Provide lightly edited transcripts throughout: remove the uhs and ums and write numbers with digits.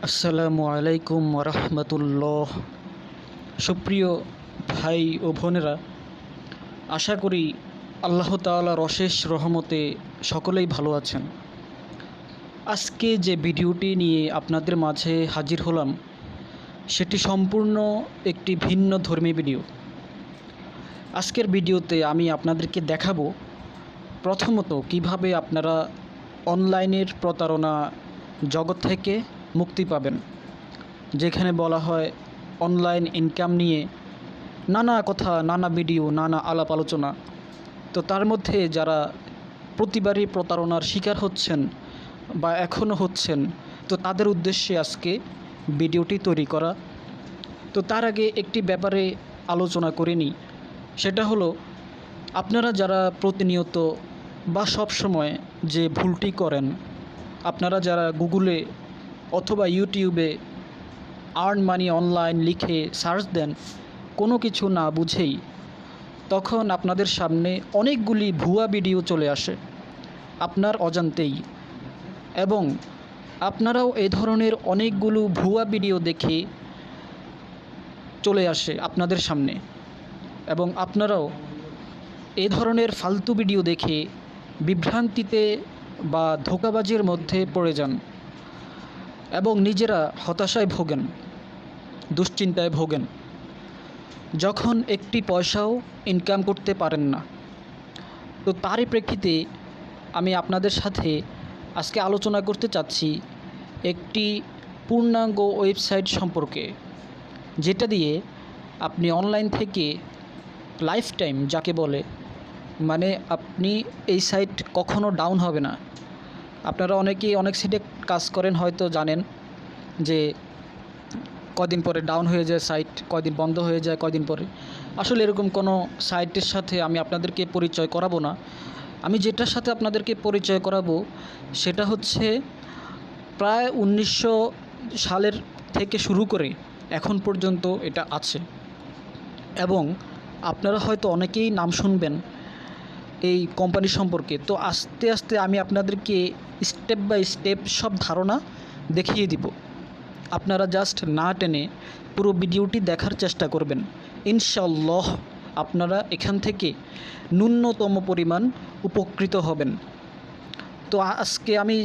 আসসালামু আলাইকুম ওরহমতুল্লাহ। সুপ্রিয় ভাই ও বোনেরা, আশা করি আল্লাহ তাআলার অশেষ রহমতে সকলেই ভালো আছেন। আজকে যে ভিডিওটি নিয়ে আপনাদের মাঝে হাজির হলাম সেটি সম্পূর্ণ একটি ভিন্ন ধর্মী ভিডিও। আজকের ভিডিওতে আমি আপনাদেরকে দেখাবো প্রথমত কিভাবে আপনারা অনলাইনের প্রতারণা জগৎ থেকে মুক্তি পাবেন, যেখানে বলা হয় অনলাইন ইনকাম নিয়ে নানা কথা, নানা ভিডিও, নানা আলাপ আলোচনা। তো তার মধ্যে যারা প্রতিবারই প্রতারণার শিকার হচ্ছেন বা এখনও হচ্ছেন, তো তাদের উদ্দেশ্যে আজকে ভিডিওটি তৈরি করা। তো তার আগে একটি ব্যাপারে আলোচনা করে নিই, সেটা হলো আপনারা যারা প্রতিনিয়ত বা সব সময় যে ভুলটি করেন, আপনারা যারা গুগলে অথবা ইউটিউবে আর্ন মানি অনলাইন লিখে সার্চ দেন কোনো কিছু না বুঝেই, তখন আপনাদের সামনে অনেকগুলি ভুয়া ভিডিও চলে আসে আপনার অজান্তেই, এবং আপনারাও এই ধরনের অনেকগুলো ভুয়া ভিডিও দেখে চলে আসে আপনাদের সামনে, এবং আপনারাও এই ধরনের ফালতু ভিডিও দেখে বিভ্রান্তিতে বা ধোঁকাবাজির মধ্যে পড়ে যান এবং নিজেরা হতাশায় ভোগেন, দুশ্চিন্তায় ভোগেন, যখন একটি পয়সাও ইনকাম করতে পারেন না। তো তারই প্রেক্ষিতে আমি আপনাদের সাথে আজকে আলোচনা করতে চাচ্ছি একটি পূর্ণাঙ্গ ওয়েবসাইট সম্পর্কে, যেটা দিয়ে আপনি অনলাইন থেকে লাইফ টাইম যাকে বলে, মানে আপনি এই সাইট কখনো ডাউন হবে না। আপনারা অনেকেই অনেক সাইটে কাজ করেন, হয়তো জানেন যে কদিন পরে ডাউন হয়ে যায় সাইট, কদিন বন্ধ হয়ে যায় কদিন পরে। আসলে এরকম কোনো সাইটের সাথে আমি আপনাদেরকে পরিচয় করাবো না। আমি যেটার সাথে আপনাদেরকে পরিচয় করাবো সেটা হচ্ছে প্রায় 1900 সালের থেকে শুরু করে এখন পর্যন্ত এটা আছে, এবং আপনারা হয়তো অনেকেই নাম শুনবেন এই কোম্পানি সম্পর্কে। তো আস্তে আস্তে আমি আপনাদেরকে স্টেপ বাই স্টেপ সব ধারণা দেখিয়ে দিব। আপনারা জাস্ট না টেনে পুরো ভিডিওটি দেখার চেষ্টা করবেন, ইনশাআল্লাহ আপনারা এখান থেকে ন্যূনতম পরিমাণ উপকৃত হবেন। তো আজকে আমি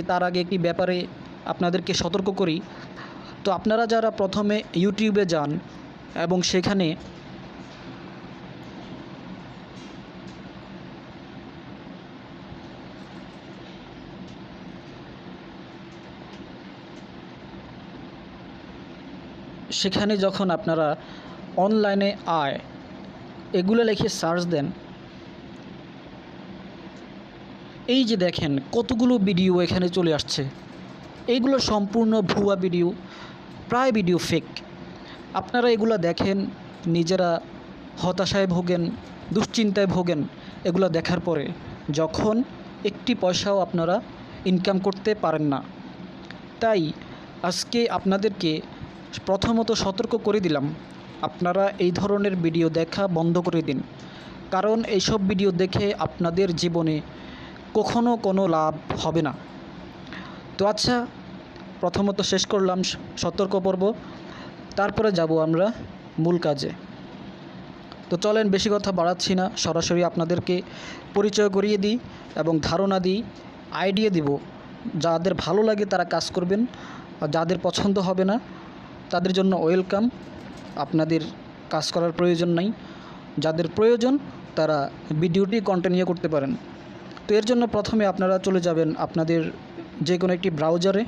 তার আগে একটি ব্যাপারে আপনাদেরকে সতর্ক করি। তো আপনারা যারা প্রথমে ইউটিউবে যান এবং সেখানে যখন আপনারা অনলাইনে আয় এগুলো লিখে সার্চ দেন, এই যে দেখেন কতগুলো ভিডিও এখানে চলে আসছে, এইগুলো সম্পূর্ণ ভুয়া ভিডিও, প্রায় ভিডিও ফেক। আপনারা এগুলো দেখেন, নিজেরা হতাশায় ভোগেন, দুশ্চিন্তায় ভোগেন এগুলো দেখার পরে, যখন একটি পয়সাও আপনারা ইনকাম করতে পারেন না। তাই আজকে আপনাদেরকে প্রথমত সতর্ক করে দিলাম, আপনারা এই ধরনের ভিডিও দেখা বন্ধ করে দিন, কারণ এইসব ভিডিও দেখে আপনাদের জীবনে কখনো কোনো লাভ হবে না। তো আচ্ছা, প্রথমত শেষ করলাম সতর্ক পর্ব, তারপরে যাব আমরা মূল কাজে। তো চলেন, বেশি কথা বাড়াচ্ছি না, সরাসরি আপনাদেরকে পরিচয় করিয়ে দিই এবং ধারণা দিই, আইডিয়া দিব। যাদের ভালো লাগে তারা কাজ করবেন, আর যাদের পছন্দ হবে না তাদের জন্য ওয়েলকাম, আপনাদের কাজ করার প্রয়োজন নাই। যাদের প্রয়োজন তারা ভিডিওটি কন্টিনিউ করতে পারেন। তো এর জন্য প্রথমে আপনারা চলে যাবেন আপনাদের যে কোনো একটি ব্রাউজারে।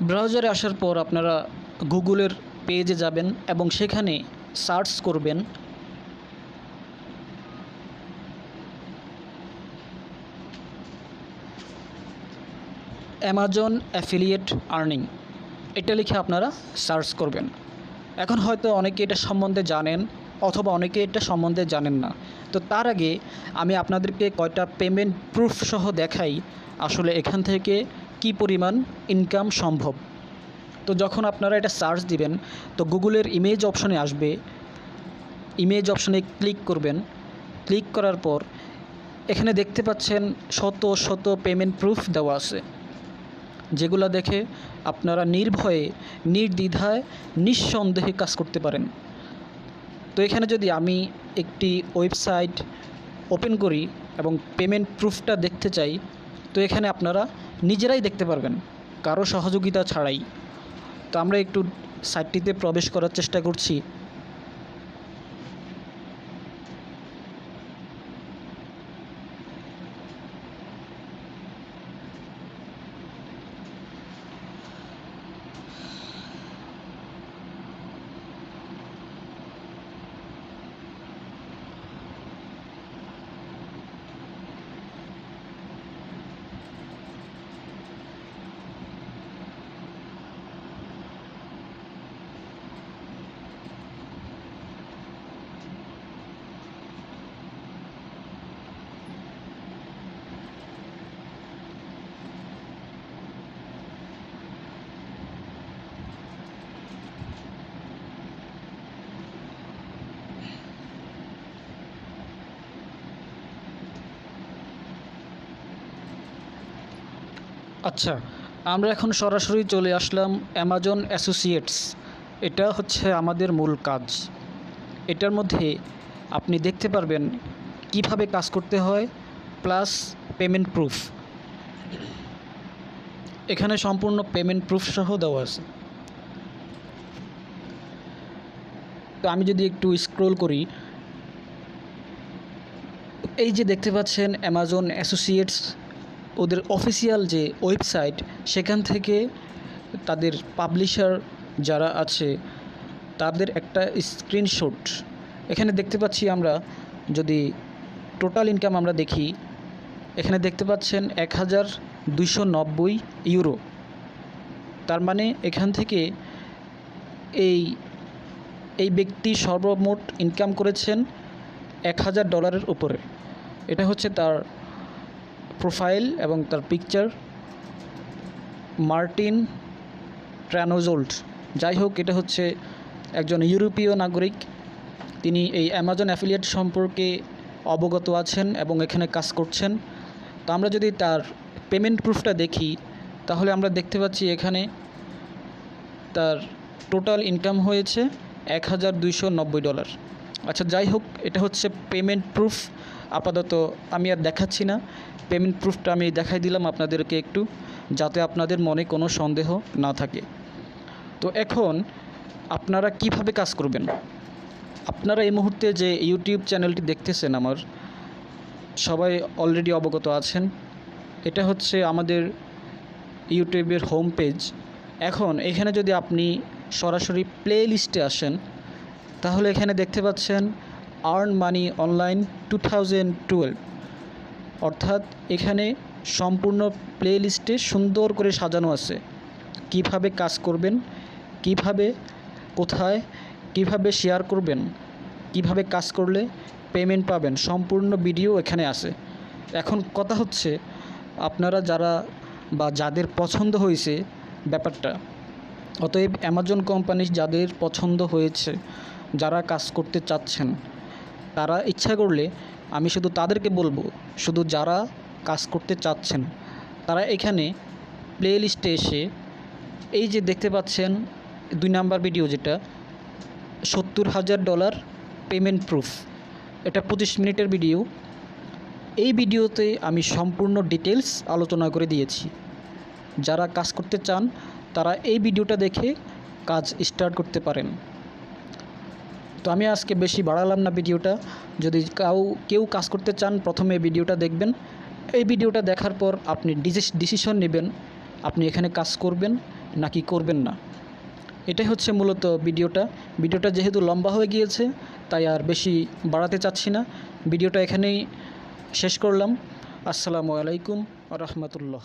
ব্রাউজারে আসার পর আপনারা গুগলের পেজে যাবেন এবং সেখানে সার্চ করবেন অ্যামাজন অ্যাফিলিয়েট আর্নিং, এটা লিখে আপনারা সার্চ করবেন। এখন হয়তো অনেকে এটা সম্বন্ধে জানেন অথবা অনেকে এটা সম্বন্ধে জানেন না। তো তার আগে আমি আপনাদেরকে কয়টা পেমেন্ট প্রুফ সহ দেখাই আসলে এখান থেকে কি পরিমাণ ইনকাম সম্ভব। তো যখন আপনারা এটা সার্চ দিবেন তো গুগলের ইমেজ অপশনে আসবে ইমেজ অপশনে ক্লিক করবেন। ক্লিক করার পর এখানে দেখতে পাচ্ছেন শত শত পেমেন্ট প্রুফ দেওয়া আছে, যেগুলো দেখে আপনারা নির্ভয়ে নির্দ্বিধায় নিঃসন্দেহে কাজ করতে পারেন। তো এখানে যদি আমি একটি ওয়েবসাইট ওপেন করি এবং পেমেন্ট প্রুফটা দেখতে চাই, তো এখানে আপনারা নিজেরাই দেখতে পারবেন কারো সহযোগিতা ছাড়াই। তো আমরা একটু সাইটটিতে প্রবেশ করার চেষ্টা করছি। আচ্ছা, আমরা এখন সরাসরি চলে আসলাম অ্যামাজন অ্যাসোসিয়েটস। এটা হচ্ছে আমাদের মূল কাজ। এটার মধ্যে আপনি দেখতে পারবেন কিভাবে কাজ করতে হয়, প্লাস পেমেন্ট প্রুফ। এখানে সম্পূর্ণ পেমেন্ট প্রুফ সহ দেওয়া আছে। তো আমি যদি একটু স্ক্রল করি, এই যে দেখতে পাচ্ছেন অ্যামাজন অ্যাসোসিয়েটস, ওদের অফিসিয়াল যে ওয়েবসাইট, সেখান থেকে তাদের পাবলিশার যারা আছে তাদের একটা স্ক্রিনশট এখানে দেখতে পাচ্ছি। আমরা যদি টোটাল ইনকাম আমরা দেখি, এখানে দেখতে পাচ্ছেন 1290 ইউরো। তার মানে এখান থেকে এই ব্যক্তি সর্বমোট ইনকাম করেছেন $1000 উপরে। এটা হচ্ছে তার প্রোফাইল এবং তার পিকচার, মার্টিন ট্রানোজোল্ট। যাই হোক, এটা হচ্ছে একজন ইউরোপীয় নাগরিক। তিনি এই অ্যামাজন অ্যাফিলিয়েট সম্পর্কে অবগত আছেন এবং এখানে কাজ করছেন। তো আমরা যদি তার পেমেন্ট প্রুফটা দেখি, তাহলে আমরা দেখতে পাচ্ছি এখানে তার টোটাল ইনকাম হয়েছে $1290। আচ্ছা, যাই হোক, এটা হচ্ছে পেমেন্ট প্রুফ। আপাতত আমি আর দেখাচ্ছি না। পেমেন্ট প্রুফটা আমি দেখাই দিলাম আপনাদেরকে একটু, যাতে আপনাদের মনে কোনো সন্দেহ না থাকে। তো এখন আপনারা কিভাবে কাজ করবেন? আপনারা এই মুহূর্তে যে ইউটিউব চ্যানেলটি দেখতেছেন আমার, সবাই অলরেডি অবগত আছেন। এটা হচ্ছে আমাদের ইউটিউবের হোম পেজ। এখন এখানে যদি আপনি সরাসরি প্লে লিস্টে আসেন, তাহলে এখানে দেখতে পাচ্ছেন আর্ন মানি অনলাইন 2012। অর্থাৎ এখানে সম্পূর্ণ প্লে লিস্টে সুন্দর করে সাজানো আছে কিভাবে কাজ করবেন, কিভাবে, কোথায়, কিভাবে শেয়ার করবেন, কিভাবে কাজ করলে পেমেন্ট পাবেন, সম্পূর্ণ ভিডিও এখানে আছে। এখন কথা হচ্ছে, আপনারা যারা বা যাদের পছন্দ হয়েছে ব্যাপারটা, অতএব অ্যামাজন কোম্পানি যাদের পছন্দ হয়েছে, যারা কাজ করতে চাচ্ছেন, তারা ইচ্ছা করলে, আমি শুধু তাদেরকে বলবো, শুধু যারা কাজ করতে চাচ্ছেন তারা এখানে প্লে লিস্টে এসে এই যে দেখতে পাচ্ছেন 2 নাম্বার ভিডিও, যেটা $70,000 পেমেন্ট প্রুফ, এটা 25 মিনিটের ভিডিও। এই ভিডিওতে আমি সম্পূর্ণ ডিটেলস আলোচনা করে দিয়েছি। যারা কাজ করতে চান তারা এই ভিডিওটা দেখে কাজ স্টার্ট করতে পারেন। তো আমি আজকে বেশি বাড়ালাম না ভিডিওটা। যদি কেউ কাজ করতে চান, প্রথমে ভিডিওটা দেখবেন। এই ভিডিওটা দেখার পর আপনি ডিসিশন নেবেন আপনি এখানে কাজ করবেন নাকি করবেন না। এটাই হচ্ছে মূলত ভিডিওটা যেহেতু লম্বা হয়ে গিয়েছে, তাই আর বেশি বাড়াতে চাচ্ছি না। ভিডিওটা এখানেই শেষ করলাম। আসসালামু আলাইকুম ওয়া রাহমাতুল্লাহ।